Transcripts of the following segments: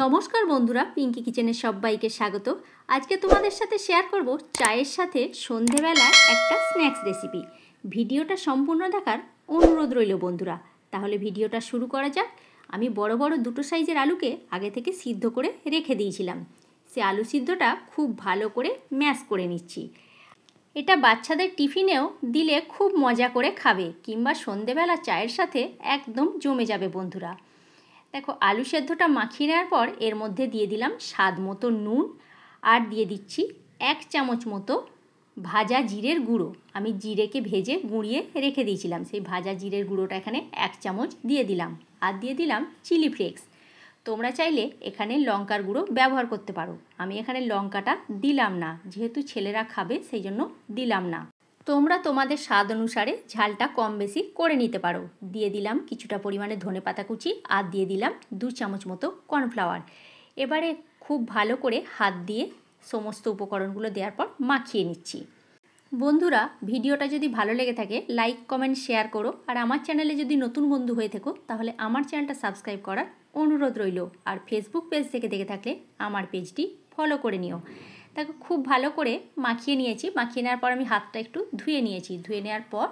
নমস্কার বন্ধুরা, পিঙ্কি কিচেনের সবাইকে স্বাগত। আজকে তোমাদের সাথে শেয়ার করব চায়ের সাথে সন্ধেবেলায় একটা স্ন্যাক্স রেসিপি। ভিডিওটা সম্পূর্ণ দেখার অনুরোধ রইল বন্ধুরা। তাহলে ভিডিওটা শুরু করা যাক। আমি বড় বড় দুটো সাইজের আলুকে আগে থেকে সিদ্ধ করে রেখে দিয়েছিলাম। সে আলু সিদ্ধটা খুব ভালো করে ম্যাশ করে নিচ্ছি। এটা বাচ্চাদের টিফিনেও দিলে খুব মজা করে খাবে, কিংবা সন্ধেবেলা চায়ের সাথে একদম জমে যাবে বন্ধুরা। দেখো, আলু সেদ্ধটা মাখিয়ে নেওয়ার পর এর মধ্যে দিয়ে দিলাম স্বাদ মতো নুন, আর দিয়ে দিচ্ছি 1 চামচ মতো ভাজা জিরের গুঁড়ো। আমি জিরেকে ভেজে গুঁড়িয়ে রেখে দিয়েছিলাম, সেই ভাজা জিরের গুঁড়োটা এখানে 1 চামচ দিয়ে দিলাম। আর দিয়ে দিলাম চিলি ফ্লেক্স। তোমরা চাইলে এখানে লঙ্কার গুঁড়ো ব্যবহার করতে পারো। আমি এখানে লঙ্কাটা দিলাম না, যেহেতু ছেলেরা খাবে সেই জন্য দিলাম না। তোমরা তোমাদের স্বাদ অনুসারে ঝালটা কম বেশি করে নিতে পারো। দিয়ে দিলাম কিছুটা পরিমাণে ধনেপাতা কুচি, আর দিয়ে দিলাম 2 চামচ মতো কর্নফ্লাওয়ার। এবারে খুব ভালো করে হাত দিয়ে সমস্ত উপকরণগুলো দেওয়ার পর মাখিয়ে নিচ্ছি। বন্ধুরা, ভিডিওটা যদি ভালো লেগে থাকে লাইক কমেন্ট শেয়ার করো। আর আমার চ্যানেলে যদি নতুন বন্ধু হয়ে থাকো তাহলে আমার চ্যানেলটা সাবস্ক্রাইব করার অনুরোধ রইল। আর ফেসবুক পেজ থেকে দেখে থাকলে আমার পেজটি ফলো করে নিও। দেখো, খুব ভালো করে মাখিয়ে নিয়েছি। মাখিয়ে নেওয়ার পর আমি হাতটা একটু ধুয়ে নিয়েছি। ধুয়ে নেওয়ার পর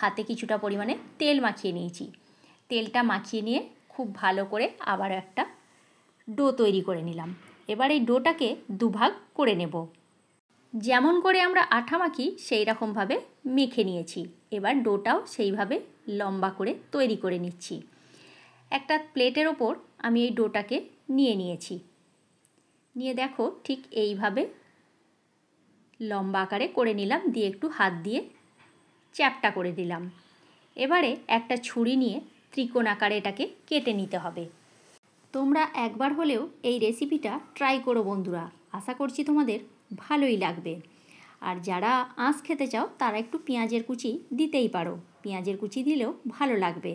হাতে কিছুটা পরিমাণে তেল মাখিয়ে নিয়েছি। তেলটা মাখিয়ে নিয়ে খুব ভালো করে আবার একটা ডো তৈরি করে নিলাম। এবার এই ডোটাকে দুভাগ করে নেব। যেমন করে আমরা আঠা মাখি সেই রকমভাবে মেখে নিয়েছি। এবার ডোটাও সেইভাবে লম্বা করে তৈরি করে নিচ্ছি। একটা প্লেটের ওপর আমি এই ডোটাকে নিয়ে নিয়েছি। নিয়ে দেখো, ঠিক এইভাবে লম্বা আকারে করে নিলাম। দিয়ে একটু হাত দিয়ে চ্যাপ্টা করে দিলাম। এবারে একটা ছুরি নিয়ে ত্রিকোণ আকারে এটাকে কেটে নিতে হবে। তোমরা একবার হলেও এই রেসিপিটা ট্রাই করো বন্ধুরা। আশা করছি তোমাদের ভালোই লাগবে। আর যারা আঁশ খেতে চাও তারা একটু পেঁয়াজের কুচি দিতেই পারো। পেঁয়াজের কুচি দিলেও ভালো লাগবে।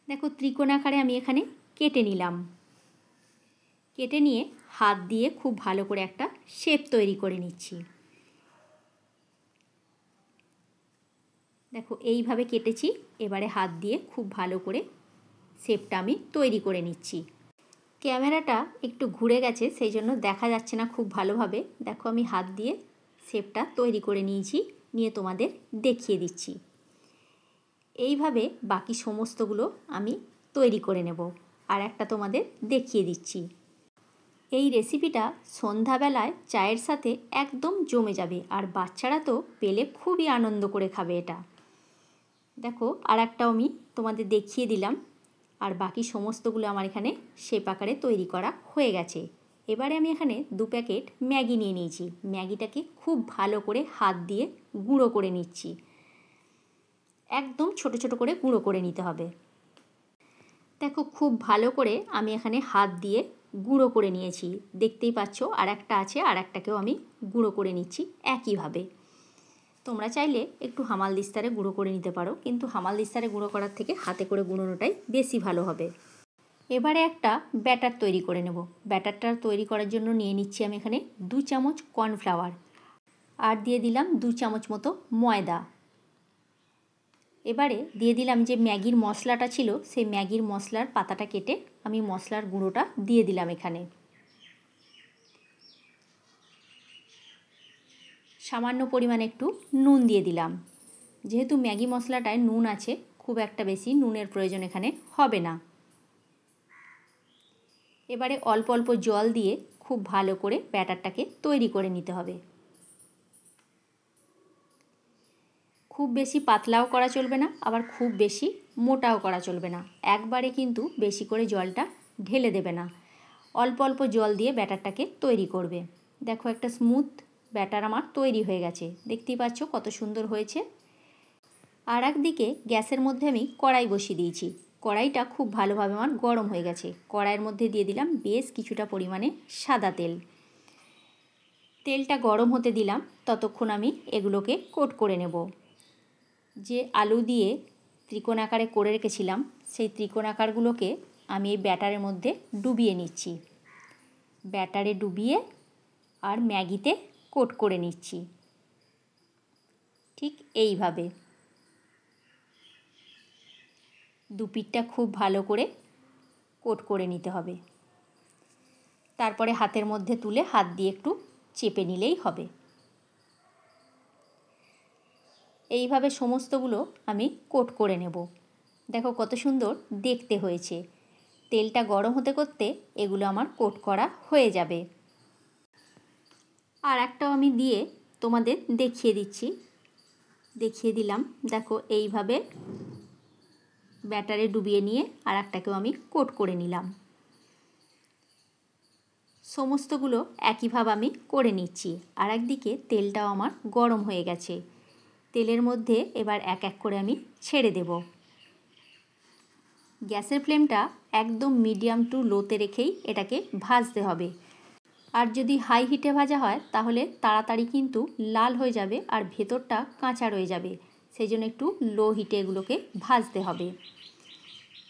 দেখো, ত্রিকোণ আকারে আমি এখানে কেটে নিলাম। কেটে নিয়ে হাত দিয়ে খুব ভালো করে একটা শেপ তৈরি করে নিচ্ছি। দেখো, এইভাবে কেটেছি। এবারে হাত দিয়ে খুব ভালো করে শেপটা আমি তৈরি করে নিচ্ছি। ক্যামেরাটা একটু ঘুরে গেছে, সেই জন্য দেখা যাচ্ছে না খুব ভালোভাবে। দেখো, আমি হাত দিয়ে শেপটা তৈরি করে নিয়েছি। নিয়ে তোমাদের দেখিয়ে দিচ্ছি। এইভাবে বাকি সমস্তগুলো আমি তৈরি করে নেব। আর একটা তোমাদের দেখিয়ে দিচ্ছি। এই রেসিপিটা সন্ধ্যাবেলায় চায়ের সাথে একদম জমে যাবে। আর বাচ্চারা তো পেলে খুবই আনন্দ করে খাবে এটা। দেখো, আর একটাও আমি তোমাদের দেখিয়ে দিলাম। আর বাকি সমস্তগুলো আমার এখানে শেপ আকারে তৈরি করা হয়ে গেছে। এবারে আমি এখানে 2 প্যাকেট ম্যাগি নিয়ে নিয়েছি। ম্যাগিটাকে খুব ভালো করে হাত দিয়ে গুঁড়ো করে নিচ্ছি। একদম ছোট ছোট করে গুঁড়ো করে নিতে হবে। দেখো, খুব ভালো করে আমি এখানে হাত দিয়ে গুঁড়ো করে নিয়েছি। দেখতেই পাচ্ছ আর একটা আছে, আর একটাকেও আমি গুঁড়ো করে নিচ্ছি একইভাবে। তোমরা চাইলে একটু হামালদিস্তারে গুঁড়ো করে নিতে পারো, কিন্তু হামালদিস্তারে গুঁড়ো করার থেকে হাতে করে গুঁড়োনোটাই বেশি ভালো হবে। এবারে একটা ব্যাটার তৈরি করে নেব। ব্যাটারটা তৈরি করার জন্য নিয়ে নিচ্ছি আমি এখানে 2 চামচ কর্নফ্লাওয়ার, আর দিয়ে দিলাম 2 চামচ মতো ময়দা। এবারে দিয়ে দিলাম যে ম্যাগির মশলাটা ছিল, সেই ম্যাগির মশলার পাতাটা কেটে আমি মশলার গুঁড়োটা দিয়ে দিলাম এখানে। সামান্য পরিমাণে একটু নুন দিয়ে দিলাম। যেহেতু ম্যাগি মশলাটায় নুন আছে, খুব একটা বেশি নুনের প্রয়োজন এখানে হবে না। এবারে অল্প অল্প জল দিয়ে খুব ভালো করে ব্যাটারটাকে তৈরি করে নিতে হবে। খুব বেশি পাতলাও করা চলবে না, আবার খুব বেশি মোটাও করা চলবে না। একবারে কিন্তু বেশি করে জলটা ঢেলে দেবে না। অল্প অল্প জল দিয়ে ব্যাটারটাকে তৈরি করবে। দেখো, একটা স্মুথ ব্যাটার আমার তৈরি হয়ে গেছে। দেখতেই পাচ্ছ কত সুন্দর হয়েছে। আর একদিকে গ্যাসের মধ্যে আমি কড়াই বসিয়ে দিয়েছি। কড়াইটা খুব ভালোভাবে আমার গরম হয়ে গেছে। কড়াইয়ের মধ্যে দিয়ে দিলাম বেশ কিছুটা পরিমাণে সাদা তেল। তেলটা গরম হতে দিলাম, ততক্ষণ আমি এগুলোকে কোট করে নেব। যে আলু দিয়ে ত্রিকোণ আকারে করে রেখেছিলাম, সেই ত্রিকোণ আকারগুলোকে আমি এই ব্যাটারের মধ্যে ডুবিয়ে নিচ্ছি। ব্যাটারে ডুবিয়ে আর ম্যাগিতে কোট করে নিচ্ছি ঠিক এইভাবে। দুপিঠটা খুব ভালো করে কোট করে নিতে হবে। তারপরে হাতের মধ্যে তুলে হাত দিয়ে একটু চেপে নিলেই হবে। এইভাবে সমস্তগুলো আমি কোট করে নেব। দেখো কত সুন্দর দেখতে হয়েছে। তেলটা গরম হতে করতে এগুলো আমার কোট করা হয়ে যাবে। আর একটাও আমি দিয়ে তোমাদের দেখিয়ে দিচ্ছি, দেখিয়ে দিলাম। দেখো এইভাবে ব্যাটারে ডুবিয়ে নিয়ে আর একটাকেও আমি কোট করে নিলাম। সমস্তগুলো একইভাবে আমি করে নিচ্ছি। আর একদিকে তেলটাও আমার গরম হয়ে গেছে। তেলের মধ্যে এবার এক এক করে আমি ছেড়ে দেব। গ্যাসের ফ্লেমটা একদম মিডিয়াম টু লোতে রেখেই এটাকে ভাজতে হবে। আর যদি হাই হিটে ভাজা হয় তাহলে তাড়াতাড়ি কিন্তু লাল হয়ে যাবে আর ভেতরটা কাঁচা রয়ে যাবে। সেই জন্য একটু লো হিটে এগুলোকে ভাজতে হবে।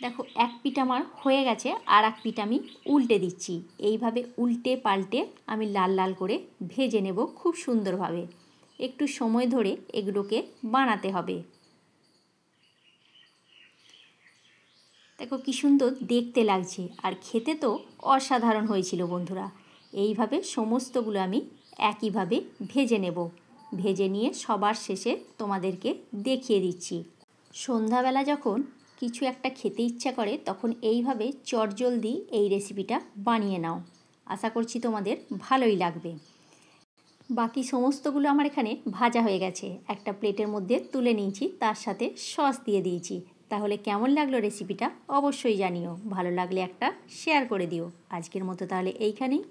দেখো এক পিঠ আমার হয়ে গেছে, আর এক পিঠ আমি উল্টে দিচ্ছি। এইভাবে উল্টে পাল্টে আমি লাল লাল করে ভেজে নেব খুব সুন্দরভাবে। একটু সময় ধরে এগুলোকে বানাতে হবে। দেখো কী সুন্দর দেখতে লাগছে, আর খেতে তো অসাধারণ হয়েছিল বন্ধুরা। এইভাবে সমস্তগুলো আমি একইভাবে ভেজে নেব। ভেজে নিয়ে সবার শেষে তোমাদেরকে দেখিয়ে দিচ্ছি। সন্ধ্যাবেলা যখন কিছু একটা খেতে ইচ্ছা করে তখন এইভাবে চটজলদি এই রেসিপিটা বানিয়ে নাও। আশা করছি তোমাদের ভালোই লাগবে। বাকি সমস্তগুলো আমার এখানে ভাজা হয়ে গেছে। একটা প্লেটের মধ্যে তুলে নিয়েছি, তার সাথে সস দিয়ে দিয়েছি। তাহলে কেমন লাগলো রেসিপিটা অবশ্যই জানিও। ভালো লাগলে একটা শেয়ার করে দিও। আজকের মতো তাহলে এইখানেই।